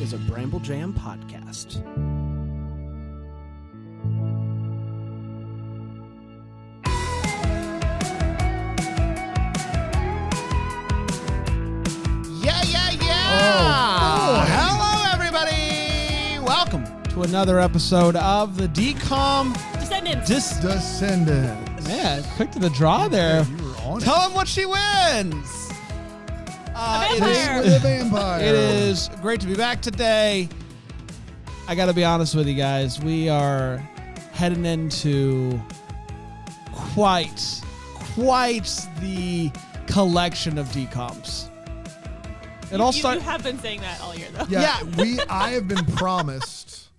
is a Bramble Jam podcast. Oh, hello, everybody. Welcome to another episode of the DCOM Descendants. Man, quick to the draw there. You were on Tell him what she wins. a vampire. It is great to be back today. I got to be honest with you guys. We are heading into quite the collection of DCOMs. You have been saying that all year, though. Yeah. I have been promised.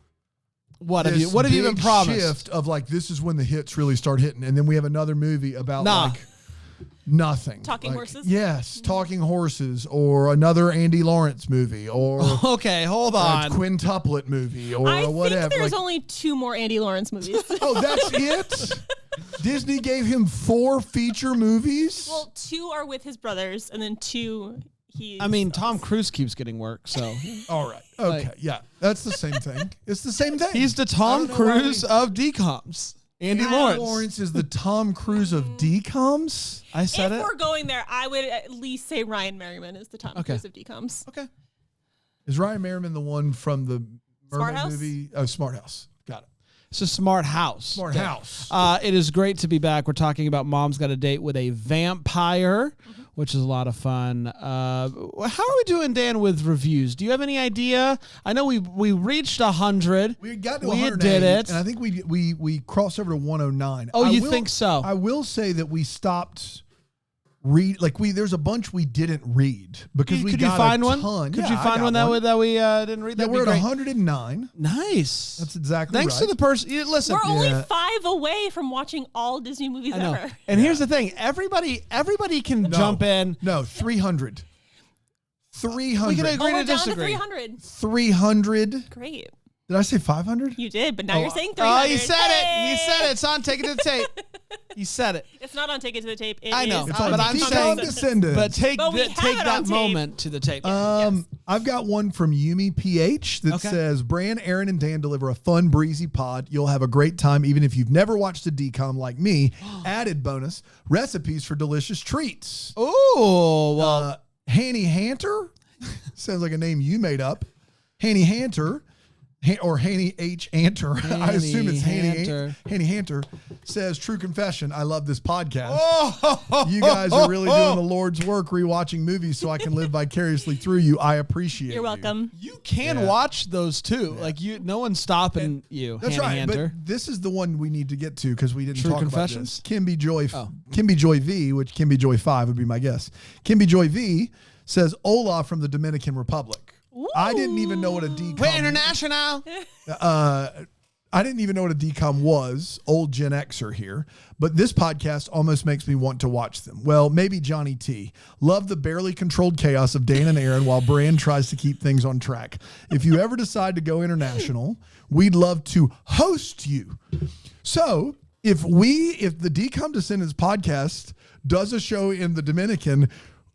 What have you been promised? Shift of like, this is when the hits really start hitting, and then we have another movie about like nothing. Talking horses? Yes, Talking Horses, or another Andy Lawrence movie, or okay, hold on, a quintuplet movie, or I whatever. think there's only 2 more Andy Lawrence movies. Oh, that's it? Disney gave him 4 feature movies? Well, 2 are with his brothers, and then 2 Tom Cruise keeps getting work, so. All right. Okay. Yeah. That's the same thing. It's the same thing. He's the Tom Cruise of DCOMs. Andy Lawrence. Lawrence is the Tom Cruise of DCOMs? I said if it. we're going there, I would at least say Ryan Merriman is the Tom Cruise of DCOMs. Okay. Is Ryan Merriman the one from the Smart Mermaid House? movie? Oh, Smart House. Got it. It's a Smart House. Smart House. It is great to be back. We're talking about Mom's Got a Date with a Vampire, which is a lot of fun. How are we doing, Dan, with reviews? Do you have any idea? I know we reached 100. We got to We 108, did it. and I think we crossed over to 109. Oh, you think so? I will say that we stopped there's a bunch we didn't read because we Could got you find a one? ton. Could Yeah, you I find got one that we didn't read? Yeah, That'd we're be at great. 109. Nice. That's exactly Thanks right. to the person. Listen, We're only 5 away from watching all Disney movies I know. ever. And here's the thing: everybody can jump in. No, 300. 300. We can agree We're to down disagree. to 300. 300. Great. Did I say 500? You did, but now you're saying 300. Oh, you said it. You said it. It's on. Take it to the tape. You said it. It's not on Take It to the Tape. I know. Is It's on on but I'm DCOM saying- Descendants. But take But we have it that on tape. moment to the tape. I've got one from Yumi PH that says, Bran, Aaron, and Dan deliver a fun, breezy pod. You'll have a great time even if you've never watched a DCOM like me. Added bonus, recipes for delicious treats. Oh, well. Hanny Hanter, sounds like a name you made up. Hanny Hanter, or Hanny H. Anter. I assume it's Hanter. Hanny Hanter says, true confession, I love this podcast. Oh, You guys are really doing the Lord's work rewatching movies so I can live vicariously through you. I appreciate You're welcome. you can watch those too. Yeah. Like no one's stopping you. That's Hanny right. Hanter. But this is the one we need to get to because we didn't True talk Confessions? about this. Kimby Joy V, which Kimby Joy 5 would be my guess. Kimby Joy V says, Hola from the Dominican Republic. Ooh. I didn't even know what a DCOM We're international. I didn't even know what a DCOM was. Old Gen Xer here. But this podcast almost makes me want to watch them. Well, maybe Johnny T. Love the barely controlled chaos of Dan and Aaron while Bran tries to keep things on track. If you ever decide to go international, we'd love to host you. So if the DCOM Descendants podcast does a show in the Dominican,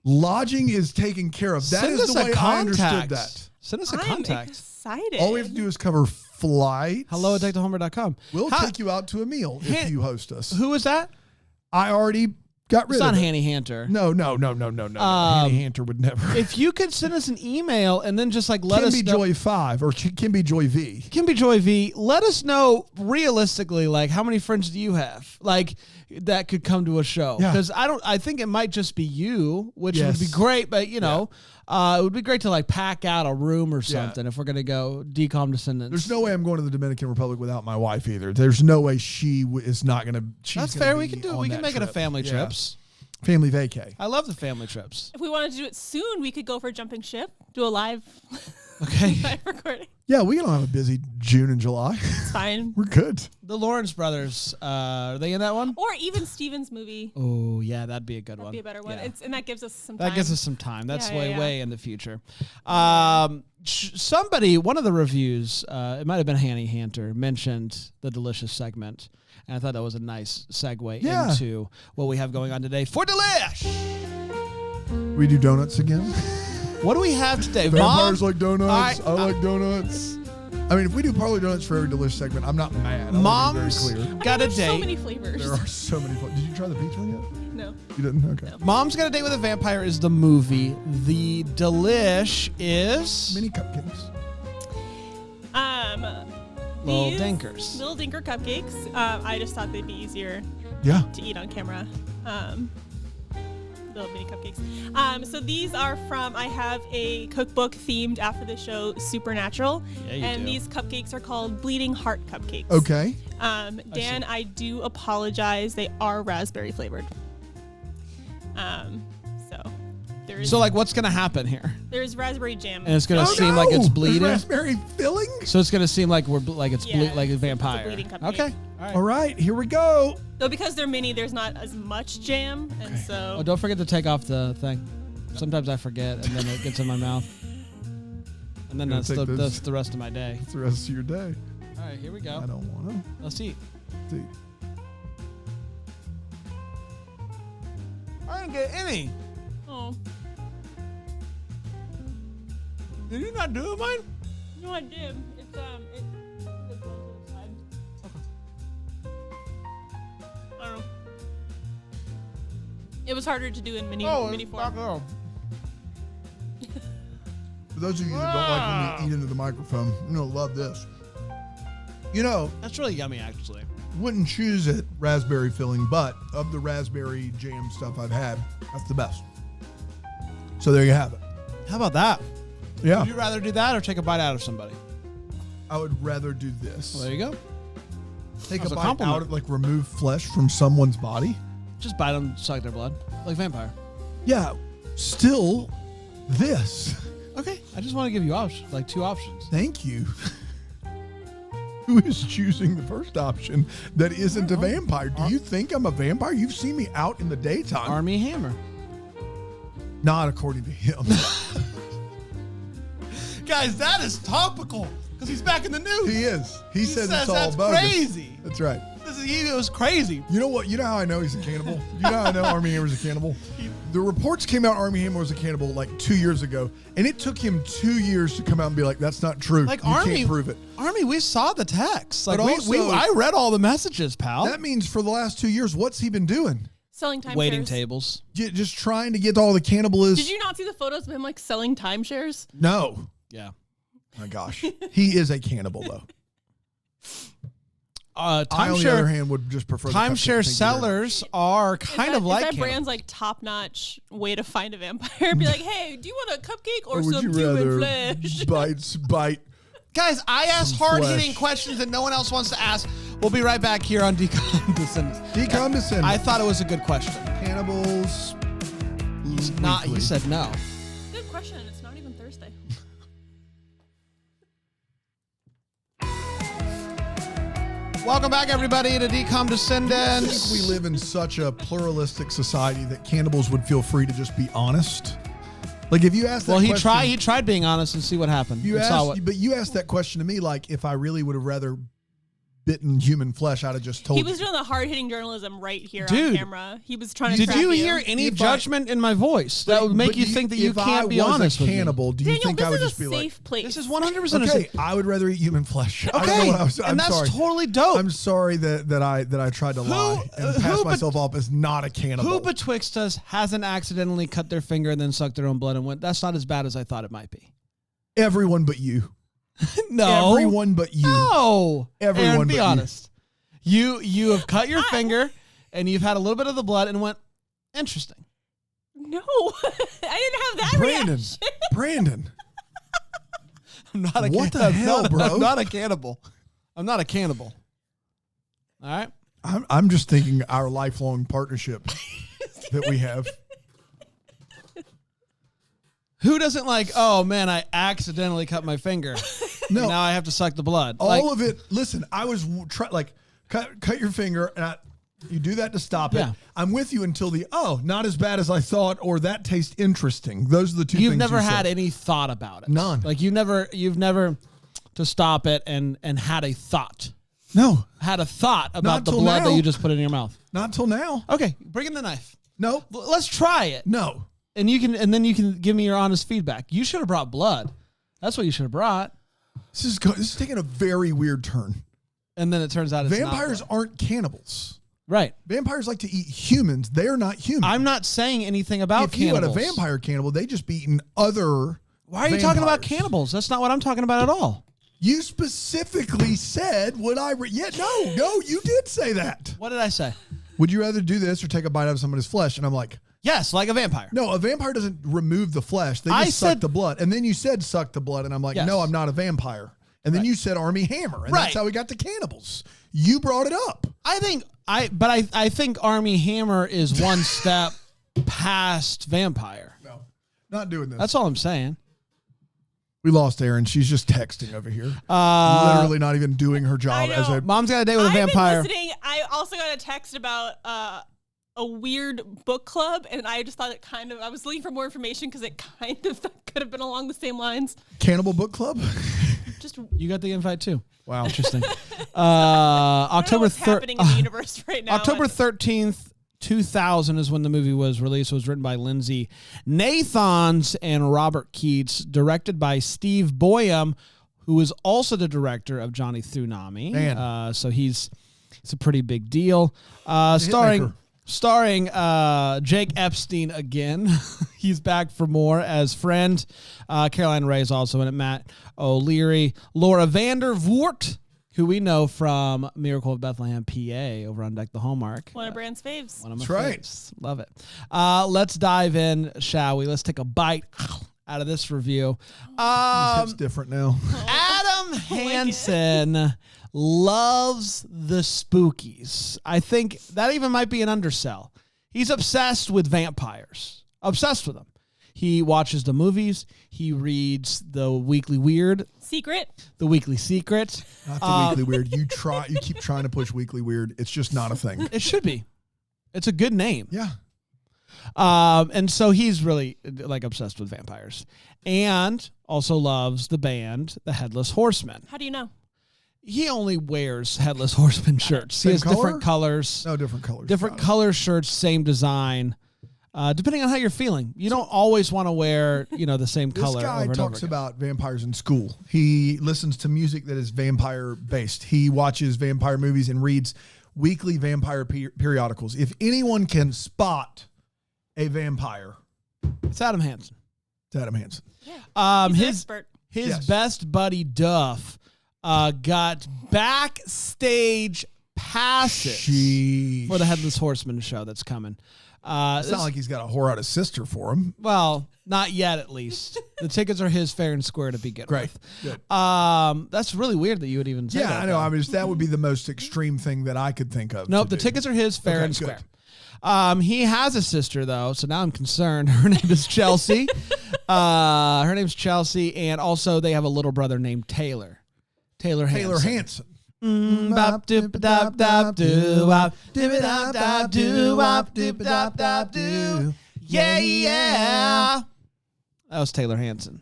lodging is taken care of. That Send is us the a way I contact. understood that. Send us a I'm contact. excited. All we have to do is cover flights. Hello@DectaHomer.com. We'll take you out to a meal if you host us. Who was that? I already got rid It's of not it. Hanny Hanter. No. Hanny Hanter would never. If you could send us an email and then just like let us Kimby know. Joy 5 or Kimby Joy V. Kimby Joy V, let us know realistically, like how many friends do you have, like that could come to a show? Yeah. Because I think it might just be you, which would be Yes. great. But it would be great to like pack out a room or something if we're gonna go DCOM Descendants. There's no way I'm going to the Dominican Republic without my wife either. There's no way she is not going to. That's fair. We can do it. We can make it a family trips. Family vacay. I love the family trips. If we wanted to do it soon, we could go for Jumping Ship, do a live, Okay. live recording. Yeah, we don't have a busy June and July. It's fine. We're good. The Lawrence brothers, are they in that one? Or even Steven's movie. Oh, yeah, that'd be a good one. That'd be a better one. Yeah. And that gives us some time. That gives us some time. That's Yeah. way in the future. Somebody, one of the reviews, it might have been Hanny Hanter, mentioned the delicious segment. And I thought that was a nice segue into what we have going on today for Delish. We do donuts again? What do we have today? Vampires Mom? like donuts. All right. I like donuts. I mean, if we do parlor donuts for every delicious segment, I'm not mad. Mom's Very clear. got a There's so date. many flavors. There are so many. Did you try the peach one yet? No. You didn't? Okay. No. Mom's Got a Date with a Vampire is the movie. The delish is Mini cupcakes. Little These Dinkers. Little Dinker cupcakes. I just thought they'd be easier Yeah. to eat on camera. Little mini cupcakes. So these are from, I have a cookbook themed after the show Supernatural. Yeah, you and do. these cupcakes are called Bleeding Heart cupcakes. Okay. Dan, I do apologize. They are raspberry flavored. So there's So, like, what's going to happen here? there's raspberry jam. And it's going to Oh, seem no! like it's There's bleeding. raspberry filling. So it's going to seem like like it's Yeah, like a it's a vampire. bleeding cupcake. Okay. All right. All right, here we go. Though because they're mini, there's not as much jam, and so Oh, don't forget to take off the thing. Sometimes I forget, and then it gets in my mouth. And then Gonna that's take this. that's the rest of my day. It's the rest of your day. All right, here we go. I don't want to. Let's eat. See. I didn't get any. oh Did you not do it, mine? no, I did. It's the side. I don't know. It was harder to do in mini form. For those of you that don't like when we eat into the microphone, you're going to love this. You know, That's really yummy, actually. wouldn't choose it raspberry filling, but of the raspberry jam stuff I've had, that's the best. So there you have it. How about that? Yeah. Would you rather do that or take a bite out of somebody? I would rather do this. Well, there you go. Take That was a a bite compliment. out of, like, remove flesh from someone's body. Just bite them, suck their blood, like vampire. Yeah. Still this. Okay. I just want to give you options, like 2 options. Thank you. Who is choosing the first option that isn't a vampire? Do you think I'm a vampire? You've seen me out in the daytime. Army Hammer. Not according to him. Guys, that is topical because he's back in the news. He is. He says it's all that's bogus. crazy. That's right. It was crazy. You know what? You know how I know he's a cannibal? You know how I know Army Hammer's a cannibal? The reports came out Army Hammer was a cannibal like 2 years ago, and it took him 2 years to come out and be like, that's not true. Like you Army, can't prove it. Army, we saw the text. Like But I read all the messages, pal. That means for the last 2 years, what's he been doing? Selling timeshares. Waiting tables. Just trying to get all the cannibalism. Did you not see the photos of him like selling timeshares? No. Yeah. My gosh. He is a cannibal, though. I, on the other Timeshare hand, would just prefer the cupcake. timeshare Thank you very sellers are kind of like is that cannibals. brand's like top notch way to find a vampire? Be like, hey, do you want a cupcake or, Or would some you human rather flesh? bite? Guys, I ask Some hard-hitting flesh. questions that no one else wants to ask. We'll be right back here on Decom Descendants. Decondescend. I thought it was a good question. Cannibals. Not. Weekly. He said no. Good question. It's not even Thursday. Welcome back, everybody, to Decom I Descendants. think we live in such a pluralistic society that cannibals would feel free to just be honest. Like if you asked that Well, question, he tried being honest and see what happened. you And saw asked, what- but you asked that question to me like if I really would have rather bitten human flesh, I'd have just told He was you. doing the hard hitting journalism right here Dude. on camera. He was trying to. Did trap you hear any If I- judgment in my voice that would make But you think that you if can't be I was honest a with me? cannibal, do you Daniel, think this I would is just a be like, safe place. This is 100% okay, I would rather eat human flesh. I don't know Okay, what I was, I'm and that's sorry. totally dope. I'm sorry that I tried to lie and pass who myself off as not a cannibal. Who betwixt us hasn't accidentally cut their finger and then sucked their own blood and went, that's not as bad as I thought it might be? Everyone but you. No. Everyone but you. No. Everyone Aaron, but be you. honest. You have cut your finger and you've had a little bit of the blood and went, interesting. No, I didn't have that Brandon. reaction. Brandon. I'm not a What the I'm hell, not- bro? I'm not a cannibal. I'm not a cannibal. All right. I'm just thinking our lifelong partnership that we have. Who doesn't like, oh man, I accidentally cut my finger. No. Now I have to suck the blood. All of it. Listen, I was cut your finger, and you do that to stop it. Yeah. I'm with you until not as bad as I thought, or that tastes interesting. Those are the two You've things never you had said. any thought about it. None. Like you've never to stop it and had a thought. No, Had a thought about Not the till blood now. that you just put in your mouth. not till now. Okay, bring in the knife. No, Let's try it. no. and then you can give me your honest feedback. You should have brought blood. That's what you should have brought. This is taking a very weird turn. And then it turns out it's vampires not blood. aren't cannibals. Right. Vampires like to eat humans. They're not human. I'm not saying anything about if you cannibals. had a vampire cannibal, they just be eating other. Why are you talking about cannibals? That's not what I'm talking about at all. You specifically said what I no, you did say that. What did I say? Would you rather do this or take a bite out of somebody's flesh? And I'm like, yes, like a vampire. no, a vampire doesn't remove the flesh. They just suck the blood. And then you said suck the blood. And I'm like, yes. No, I'm not a vampire. And then you said Army Hammer. And that's how we got to cannibals. You brought it up. I think Army Hammer is one step past vampire. No, not doing this. That's all I'm saying. We lost Erin. She's just texting over here. Literally not even doing her job as a mom's got a date with a vampire. Been listening. I also got a text about a weird book club, and I just thought it I was looking for more information because it kind of could have been along the same lines. Cannibal Book Club. You got the invite too. Wow, interesting. October happening in the universe right now. October 13th, 2000 is when the movie was released. It was written by Lindsay Nathans and Robert Keats, directed by Steve Boyum, who is also the director of Johnny Tsunami. Man. So it's a pretty big deal. Starring Jake Epstein again. He's back for more as friend. Caroline Ray is also in it. Matt O'Leary. Laura Vandervoort, who we know from Miracle of Bethlehem, PA, over on Deck the Hallmark. One of Brand's faves. One of my That's faves. Love it. Let's dive in, shall we? Let's take a bite out of this review. It's different now. Adam Hansen loves the spookies. I think that even might be an undersell. He's obsessed with vampires. Obsessed with them. He watches the movies. He reads the Weekly Weird. The Weekly Secret. Not the Weekly Weird. You keep trying to push Weekly Weird. It's just not a thing. It should be. It's a good name. Yeah. And so he's really obsessed with vampires, and also loves the band, the Headless Horsemen. How do you know? He only wears Headless Horseman shirts. Same he has color? different colors. No, different colors. Different color shirts, same design. Depending on how you're feeling. You don't always want to wear, the same color. This guy over and talks over again. about vampires in school. He listens to music that is vampire based. He watches vampire movies and reads weekly vampire periodicals. If anyone can spot a vampire, it's Adam Hansen. It's Adam Hansen. Yeah. He's an expert. His best buddy Duff got backstage passes for the Headless Horseman show that's coming. It's not like he's got a whore out of sister for him. Well, not yet, at least. The tickets are his fair and square to begin with. Good. That's really weird that you would even say that. Yeah, I know. I mean, that would be the most extreme thing that I could think of. Nope, the tickets are his fair and square. He has a sister, though, so now I'm concerned. Her name is Chelsea. Her name's Chelsea, and also they have a little brother named Taylor. Taylor Hansen. Bop doop dop dop doo wop doop dop dop doo wop doop dop dop doo. Yeah. That was Taylor Hansen.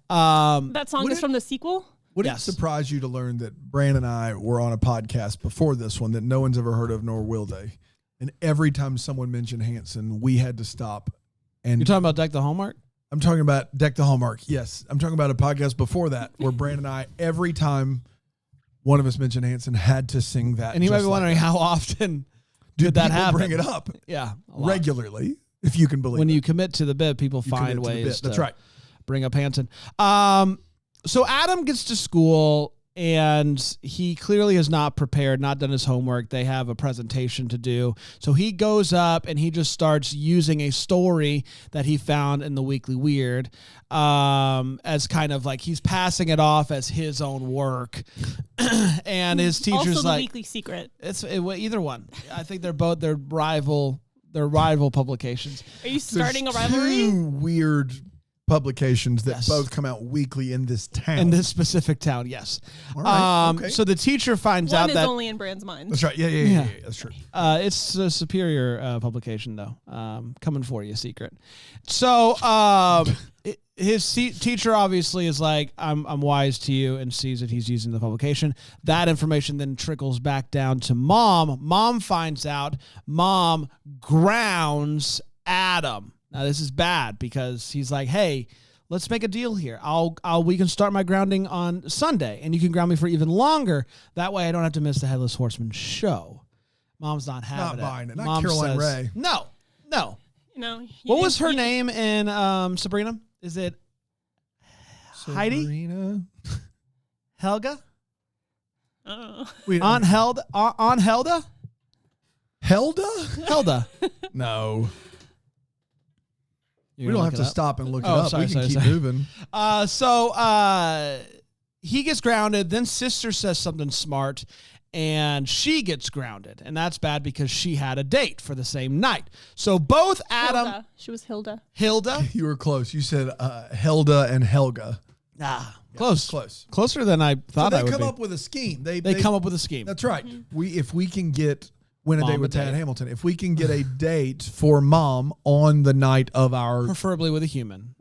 That song is from the sequel? Would it surprise you to learn that Brandon and I were on a podcast before this one that no one's ever heard of, nor will they? And every time someone mentioned Hansen, we had to stop. And you're talking about Deck the Hallmark? I'm talking about Deck the Hallmark. Yes. I'm talking about a podcast before that where Brandon and I, every time one of us mentioned Hansen, had to sing that. And you might be wondering how often did that happen? Bring it up. Yeah. Regularly, if you can believe when it. you commit to the bit, people find ways That's right. Bring up Hansen. So Adam gets to school, and he clearly is not prepared, not done his homework. They have a presentation to do. So he goes up and he just starts using a story that he found in the Weekly Weird as kind of like he's passing it off as his own work. And his teacher's also the like, Weekly Secret. Either one. I think they're rival publications. Are you starting a rivalry? Two weird publications that both come out weekly in this town. In this specific town, yes. All right, okay. So the teacher finds out that that only in Brand's mind. That's right. Yeah, that's true. It's a superior publication, though. Coming for you, secret. So his teacher obviously is like, I'm wise to you, and sees that he's using the publication. That information then trickles back down to Mom. Mom finds out. Mom grounds Adam. Now this is bad because he's like, hey, let's make a deal here. We can start my grounding on Sunday, and you can ground me for even longer. That way I don't have to miss the Headless Horseman show. Mom's not having it. Not buying it. Not Mom Caroline says, Ray. No. No. What was her name in Sabrina? Is it Heidi? Sabrina? Helga? Wait, Aunt Helda? Aunt Helda? Helda? Helda. No. You're We gonna don't look have it to up? stop and look it Oh, up. sorry, We can sorry, keep sorry. moving. So he gets grounded. Then sister says something smart, and she gets grounded. And that's bad because she had a date for the same night. So both Adam... Hilda. She was Hilda. Hilda? You were close. You said Helda and Helga. Close. Close. Closer than I thought I They would come be. up with a scheme. They They come up with a scheme. That's right. If we can get Win a Mom Date with a date. Tad Hamilton, if we can get a date for Mom on the night of our Preferably with a human.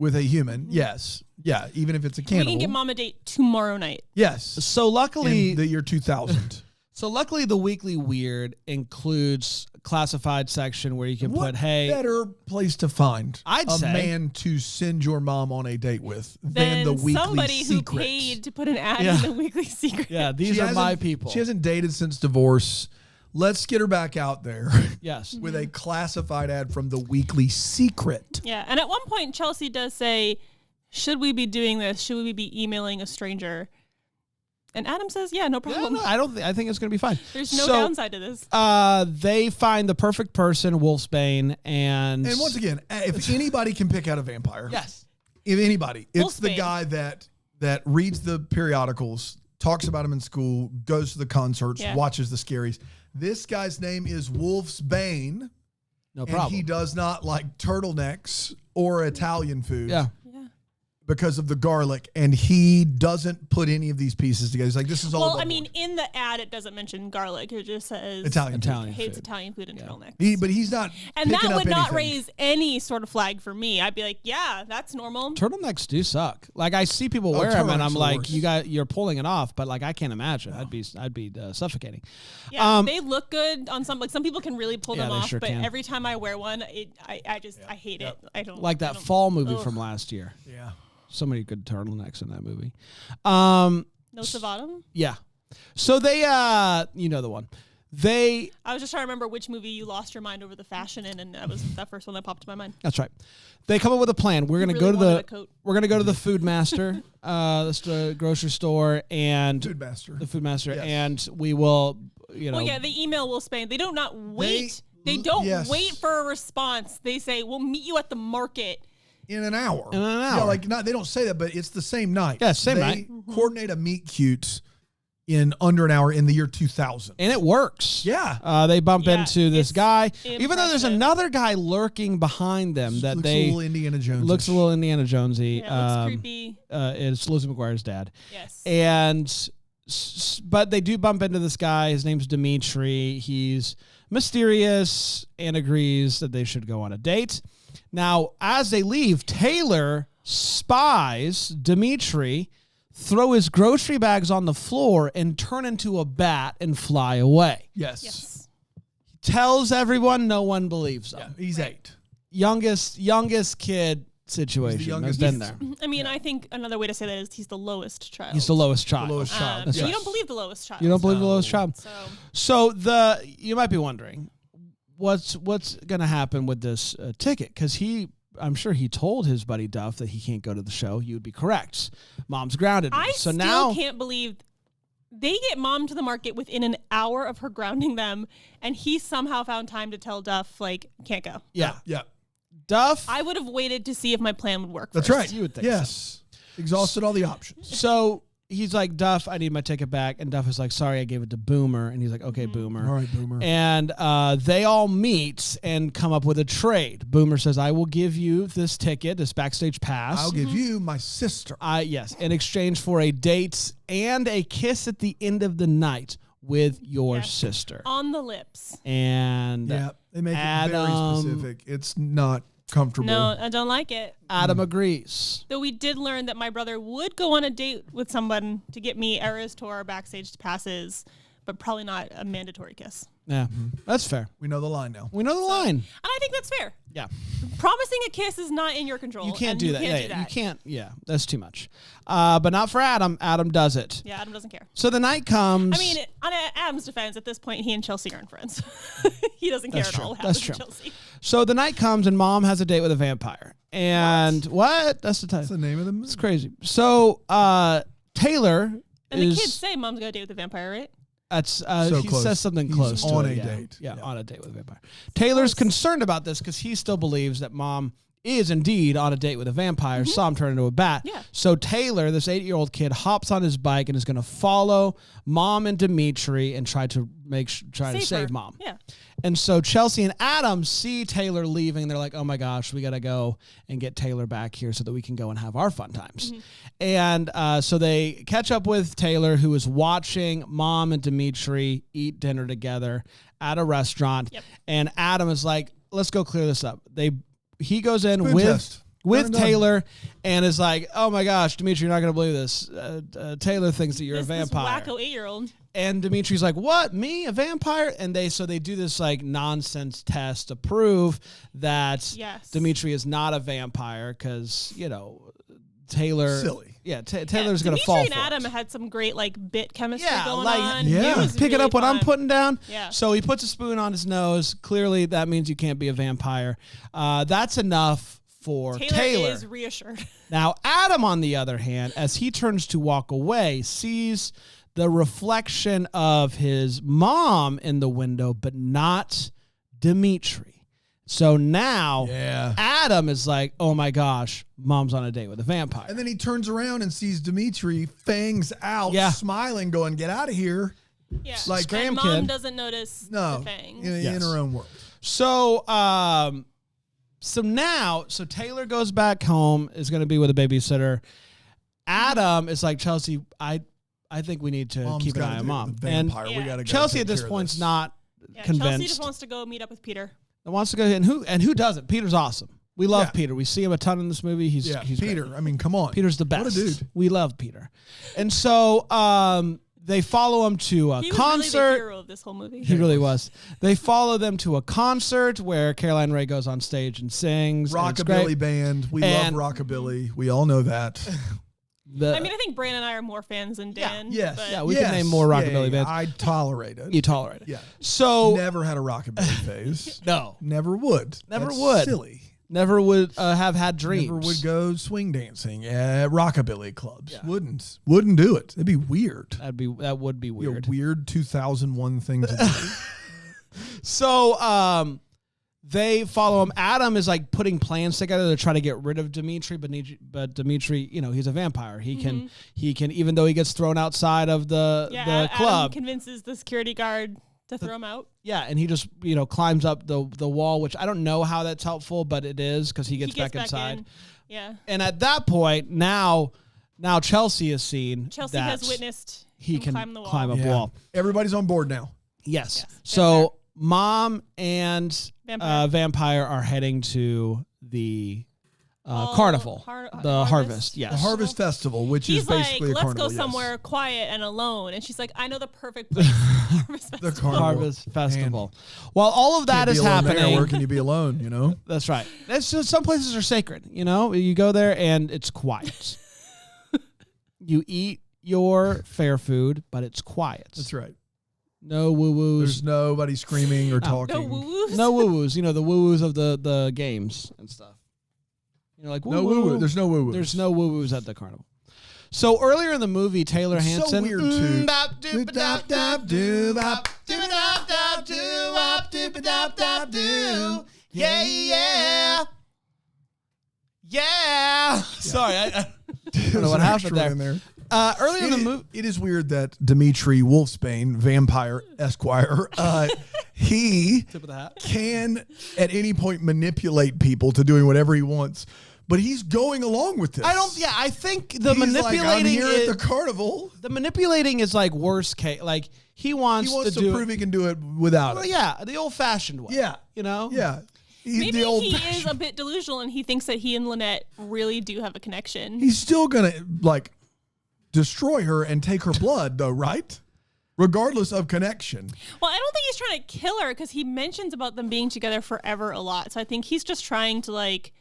yes, yeah, even if it's a cannibal, We can get Mom a date tomorrow night. yes. So luckily... In the year 2000. the Weekly Weird includes classified section where you can What put, hey... better place to find I'd a say. man to send your mom on a date with than Then the Weekly somebody Secret? who paid to put an ad Yeah. in the Weekly Secret. Yeah, these She are my hasn't- people. She hasn't dated since divorce. Let's get her back out there Yes. with a classified ad from the Weekly Secret. Yeah, and at one point Chelsea does say, should we be doing this? Should we be emailing a stranger? And Adam says, yeah, no Yeah, problem. no, I think it's going to be fine. There's no So, downside to this. They find the perfect person, Wolfsbane, and And once again, if anybody can pick out a vampire, yes, if anybody, it's the Wolfsbane. guy that reads the periodicals, talks about him in school, goes to the concerts, Yeah. watches the scaries. This guy's name is Wolfsbane, no and problem. he does not like turtlenecks or Italian food. Yeah. Because of the garlic, and he doesn't put any of these pieces together. He's like, this is all Well, above I mean, board. in the ad, it doesn't mention garlic. It just says Italian food. hates food. Italian food and turtlenecks. But he's not And that picking would up not anything. raise any sort of flag for me. I'd be like, yeah, that's normal. Turtlenecks do suck. Like I see people wear them, and turtlenecks I'm are like, worse. you're pulling it off, but like I can't imagine. I'd be suffocating. Yeah, they look good on some. Like some people can really pull Yeah, them they off, sure but can. every time I wear one, I hate it. I don't Like I that don't- fall movie ugh. from last year. Yeah. So many good turtlenecks in that movie. No Savatum. Yeah. So they, you know the one. They. I was just trying to remember which movie you lost your mind over the fashion in, and that was that first one that popped to my mind. That's right. They come up with a plan. We're gonna really go to wanted the. a coat. We're gonna go to the Food Master, the grocery store, and Food Master. the Food Master, Yes. and we will, you know. Well, yeah, they email Wolfsbane. They don't not wait. They They- don't yes. wait for a response. They say, "We'll meet you at the market." In an hour. In an Yeah, hour. like not, they don't say that, but it's the same night. Yeah, same they night. coordinate a meet cute in under an hour in the year 2000. And it works. Yeah. They bump Yeah, into this it's guy, even though there's impressive. another guy lurking behind them that Looks they a little Indiana Jones. looks a little Indiana Jonesy. Yeah, it looks creepy. It's Lizzie McGuire's dad. Yes. And but they do bump into this guy. His name's Dimitri. He's mysterious and agrees that they should go on a date. Now, as they leave, Taylor spies Dimitri throw his grocery bags on the floor and turn into a bat and fly away. Yes. Yes. Tells everyone, no one believes him. He's 8. Youngest kid situation. He's the I've youngest. been there. I mean, I think another way to say that is he's the lowest child. He's the lowest child. The lowest child. That's So right. you don't believe the lowest child. You don't believe the No. lowest child. So So you might be wondering, what's going to happen with this ticket? Because I'm sure he told his buddy Duff that he can't go to the show. You would be correct. Mom's grounded. I so still now, can't believe they get Mom to the market within an hour of her grounding them, and he somehow found time to tell Duff, like, can't go. yeah, Yeah. Duff. I would have waited to see if my plan would work. That's first. right. You would think yes. Exhausted all the options. So he's like, Duff, I need my ticket back. And Duff is like, sorry, I gave it to Boomer. And he's like, okay, Boomer. All right, Boomer. And they all meet and come up with a trade. Boomer says, I will give you this ticket, this backstage pass. I'll give you my sister. Yes, in exchange for a date and a kiss at the end of the night with your Yes. sister. On the lips. And Yeah. They make it Adam- very specific. It's not comfortable. No, I don't like it. Adam agrees. Though we did learn that my brother would go on a date with someone to get me Eras Tour backstage passes, but probably not a mandatory kiss. Yeah, that's fair. We know the line now. We know the line. And I think that's fair. Yeah. Promising a kiss is not in your control. You can't and do that. You can't Yeah, do that. you can't. Yeah, that's too much. But not for Adam. Adam does it. Yeah, Adam doesn't care. So the night comes. I mean, on Adam's defense, at this point, he and Chelsea aren't friends. He doesn't care That's at all true. what happens That's to true. Chelsea. So the night comes and Mom has a date with a vampire. And what? That's the title. That's the name of the movie. It's crazy. So Taylor And is. the kids say Mom's got a date with the vampire, right? That's So he close. says something He's close to on it, a yeah. date. Yeah, Yeah. on a date with a vampire. Taylor's concerned about this because he still believes that Mom is indeed on a date with a vampire. Saw him turn into a bat. Yeah. So Taylor, this 8-year-old kid, hops on his bike and is going to follow Mom and Dimitri and try to save her. Mom. Yeah. And so Chelsea and Adam see Taylor leaving. They're like, oh my gosh, we got to go and get Taylor back here so that we can go and have our fun times. And so they catch up with Taylor, who is watching Mom and Dimitri eat dinner together at a restaurant. Yep. And Adam is like, let's go clear this up. He goes in Spoon with test. Done. Taylor and is like, oh my gosh, Dimitri, you're not going to believe this. Taylor thinks that you're a This vampire. wacko 8-year-old. And Dimitri's like, what? Me? A vampire? And they do this like nonsense test to prove that Yes. Dimitri is not a vampire because, Taylor. Silly. Yeah, Taylor's going to fall Dimitri for and Adam it. had some great bit chemistry Yeah, going like, on. yeah. It was Pick it really up what I'm fun. putting down. Yeah. So he puts a spoon on his nose. Clearly, that means you can't be a vampire. That's enough for Taylor. is reassured. Now, Adam, on the other hand, as he turns to walk away, sees the reflection of his mom in the window, but not Dimitri. So now Yeah. Adam is like, oh my gosh, Mom's on a date with a vampire. And then he turns around and sees Dimitri, fangs out, Yeah. smiling, going, get out of here. Yeah. Like, and Scram Mom kid. doesn't notice No, the fangs. in her own world. So, so Taylor goes back home, is going to be with a babysitter. Adam is like, Chelsea, I think we need to Mom's keep an gotta eye on do Mom. the And vampire. We Yeah. gotta go Chelsea take at this care of point's this. not Yeah, convinced. Chelsea just wants to go meet up with Peter. Wants to go and who doesn't? Peter's awesome. We love Yeah. Peter. We see him a ton in this movie. He's Peter. great. I mean, come on. Peter's the best. What a dude. We love Peter. And so they follow him to a He was concert. really the hero of this whole movie. He really was. They follow them to a concert where Caroline Rhea goes on stage and sings. and it's Rockabilly great. band. We And- love rockabilly. We all know that. I mean, I think Brandon and I are more fans than Dan. Yes. but Yeah, we can name more rockabilly bands. I tolerate it. You tolerate it. Yeah. So Never had a rockabilly phase. no, Never would. Never That's would. Silly. never would have had dreams. Never would go swing dancing at rockabilly clubs. Yeah. Wouldn't do it. It'd be weird. That would be Be a weird. weird 2001 thing to do. So they follow him. Adam is like putting plans together to try to get rid of Dimitri, but Dimitri, he's a vampire. He can even though he gets thrown outside of the Adam club. convinces the security guard to throw him out. Yeah, and he just climbs up the wall, which I don't know how that's helpful, but it is because he gets back inside. in. Yeah. And at that point, now Chelsea has seen Chelsea that has witnessed he him can climb the wall. climb up Yeah. wall. Everybody's on board now. Yes. Yes, So Mom and Vampire. Vampire are heading to the carnival, the harvest. Yes. The Harvest Festival, which He's is basically like, a let's carnival. go yes. somewhere quiet and alone. And she's like, I know the perfect place. Harvest The Festival. carnival. Harvest Festival. While all of that Can't be is alone there. happening, Where can you be alone? that's right. That's just, some places are sacred. You go there and it's quiet. You eat your fair food, but it's quiet. That's right. No woo woos. There's nobody screaming or talking. No woo-woos. No woo woos. The woo woos of the games and stuff. Like No woo-woo. There's no woo-woos. There's no woo woos at the carnival. So earlier in the movie, Taylor It's so Hansen. weird, too. Yeah. Sorry, I don't know what There's an happened extra in there. there. Earlier in the movie. It is weird that Dimitri Wolfsbane, vampire Esquire, he Tip of the hat. can at any point manipulate people to doing whatever he wants, but he's going along with this. I think the He's manipulating like, I'm here is, at the carnival. the manipulating is like worst case. Like he wants He wants to do prove he can do it without Well, it. yeah, the old fashioned way. Yeah. Yeah. He's Maybe the old he is fashioned. a bit delusional and he thinks that he and Lynette really do have a connection. He's still gonna destroy her and take her blood, though, right? regardless of connection. Well, I don't think he's trying to kill her because he mentions about them being together forever a lot. So I think he's just trying to like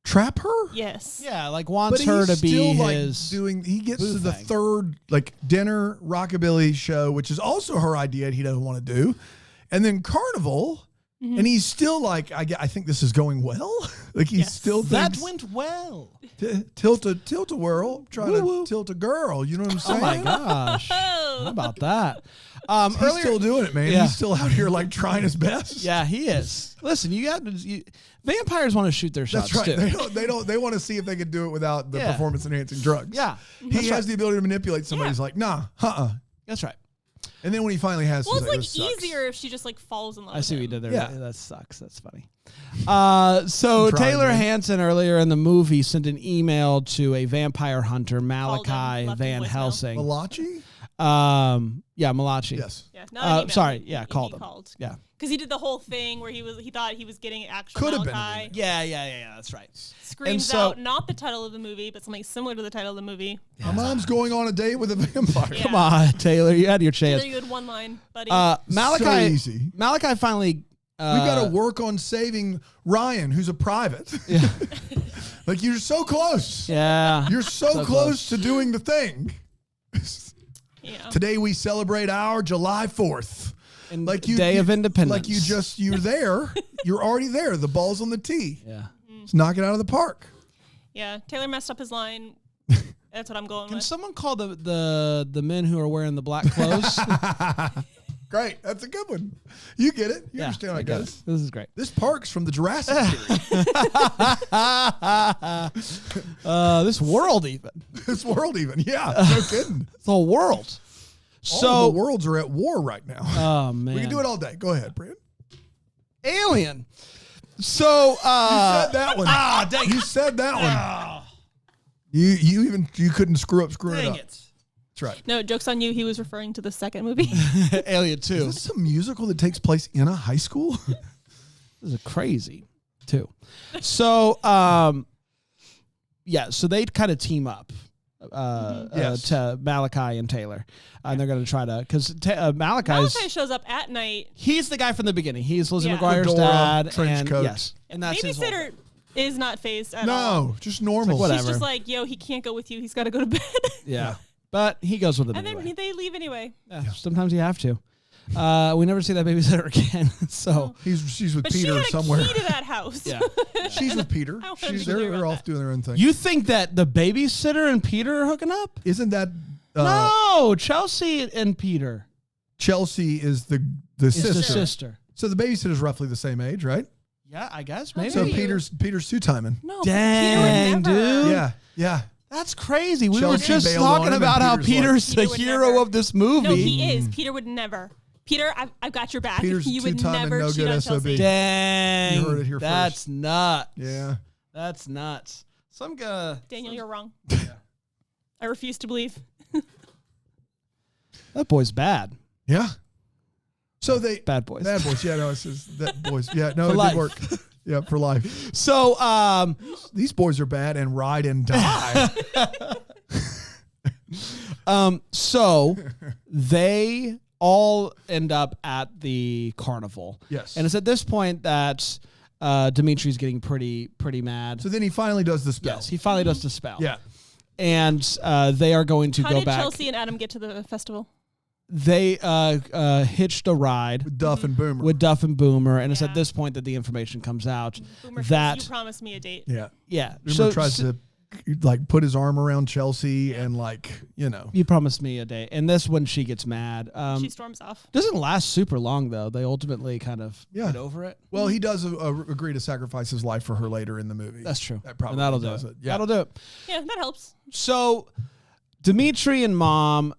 Trap her? yes. Yeah, like But wants her to be still his. he gets boo to the thing. third dinner rockabilly show, which is also her idea he doesn't want to do. And then Carnival, and he's still like, I think this is going well. Like he still that thinks went well. tilt a whirl, trying to tilt a girl. You know what I'm Oh saying? my gosh. How about that? He's still doing it, man. Yeah. He's still out here like trying his best. Yeah, he is. Listen, vampires want to shoot their shots That's right. too. They want to see if they can do it without the Yeah. performance enhancing drugs. Yeah. He has the ability to manipulate somebody. He's like, nah, That's right. And then when he finally has, Well, he's it's like "This sucks." easier if she just like falls in love. I see what you with him. did there. Yeah. That sucks. That's funny. So I'm trying, Taylor man. Hansen earlier in the movie sent an email to a vampire hunter, Malachi left him Van voicemail. Helsing. Malachi? Yeah, Malachi. Yes. Yeah, not an email. Sorry, yeah, He called him. Called. Yeah. Because he did the whole thing where he thought he was getting actual Could have been Malachi. an Yeah. That's right. Screams so- out not the title of the movie, but something similar to the title of the movie. My mom's going on a date with a vampire. Yeah. Come on, Taylor, you had your chance. Really good one line, buddy. Malachi. So easy. Malachi finally. We've got to work on saving Ryan, who's a private. Yeah. Like, you're so close. Yeah. You're so close to doing the thing. yeah. Today we celebrate our July 4th. And Like Day of Independence. Like you're there. You're already there. The ball's on the tee. Yeah. Just knock it out of the park. Yeah. Taylor messed up his line. That's what I'm going Can with. someone call the men who are wearing the black clothes? Great. That's a good one. You get it. You understand how it I get goes. it. This is great. This park's from the Jurassic series. This world even. This world even. Yeah. No kidding. The whole world. All the worlds are at war right now. Oh man. We can do it all day. Go ahead, Brad. Alien. So You said that one. dang You said that one. You couldn't screwing it up. That's right. No, joke's on you. He was referring to the second movie. Alien 2. Is this a musical that takes place in a high school? This is crazy, too. So, so they kind of team up, Yes. to Malachi and Taylor, and they're going to try to because Malachi's Malachi shows up at night. he's the guy from the beginning. He's Lizzie Yeah. McGuire's Fedora, dad, trench and coat. yes, and that's his whole Babysitter thing. is not phased at all. No, just normal. It's like, He's whatever. just like, yo, he can't go with you. He's got to go to bed. Yeah, but he goes with it And anyway. then they leave anyway. Yeah, sometimes you have to. We never see that babysitter again. So She's with But Peter she had somewhere. a key to that house. yeah. She's with Peter. I wanted to be clear They're about off that. doing their own thing. You think that the babysitter and Peter are hooking up? Isn't that No, Chelsea and Peter Chelsea is the is sister? the sister. So the babysitter's roughly the same age, right? Yeah, I guess maybe. So Maybe. Peter's two-timing. No, but Dang, Peter would never. dude. Yeah. That's crazy. We Chelsea were just bailed on talking him and about how Peter's Peter's like- the Peter would hero never. of this movie. No, he is. Peter would never. Peter, I've got your back. Peter's you would two-time and never no cheat good on SOB. Chelsea. Dang. You heard it here That's first. nuts. Yeah. That's nuts. Some guy. Daniel, you're wrong. I refuse to believe. That boy's bad. Yeah. So they Bad boys. Bad boys. Yeah, no, it's just that boys. Yeah, no, For it life. did work. Yeah, for life. So, These boys are bad and ride and die. so they all end up at the carnival. Yes. And it's at this point that Dimitri's getting pretty mad. So then he finally does the spell. Yes, he finally does the spell. Yeah. And they are going to How go did back. Chelsea and Adam get to the festival? They hitched a ride With Duff and Boomer. with Duff and Boomer, and it's at Yeah. this point that the information comes out Boomer says, that you promised me a date. yeah. yeah. Boomer tries to like put his arm around Chelsea and like, you know. You promised me a date, and this when she gets mad. She storms off. Doesn't last super long though. They ultimately kind of get over it. Well, he does agree to sacrifice his life for her later in the movie. That's true. That probably and that'll does do it. it. Yeah. That'll do it. Yeah, that helps. So Dimitri and Mom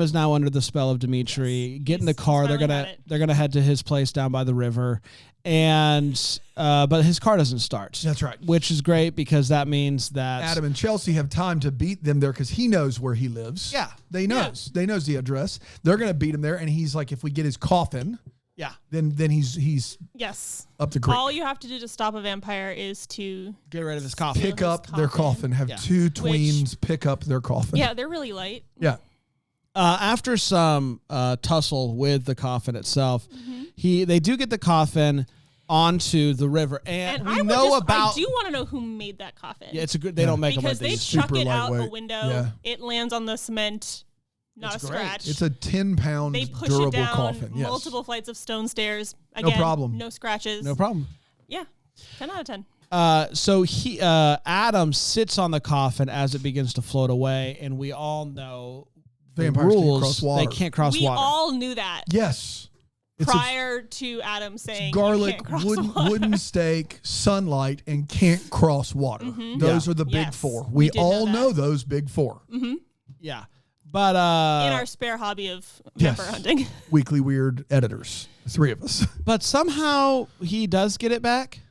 is now under the spell of Dimitri. Get in the car. They're finally got gonna it. head to his place down by the river, and but his car doesn't start. That's right. Which is great because that means that Adam and Chelsea have time to beat them there because he knows where he lives. Yeah. They knows. They knows the address. They're gonna beat him there, and he's like, if we get his coffin, yeah, then he's Yes. up the creek. All you have to do to stop a vampire is to. get rid of his coffin. Pick his up their coffin. coffin. Have Yeah. two tweens pick up their coffin. Yeah, they're really light. Yeah. after some tussle with the coffin itself, they do get the coffin onto the river, and we know about. I do want to know who made that coffin. Yeah, it's a good. They don't make them like because they these. chuck super it out lightweight. a window. Yeah. It lands on the cement. Not It's a great. scratch. It's a 10-pound They push durable it down coffin. Yes. multiple flights of stone stairs. Again, No problem. No scratches. No problem. Yeah, 10 out of 10. So Adam sits on the coffin as it begins to float away, and we all know the Vampires can't rules. cross water. They can't cross We water. all knew that Yes. It's prior to Adam saying garlic, you can't cross wooden, water. wooden steak, sunlight, and can't cross water. Those are the big Yes, four. we We did all know know that. those big four. Yeah, but In our spare hobby of Yes. vampire hunting. Weekly Weird editors, the three of us. but somehow he does get it back.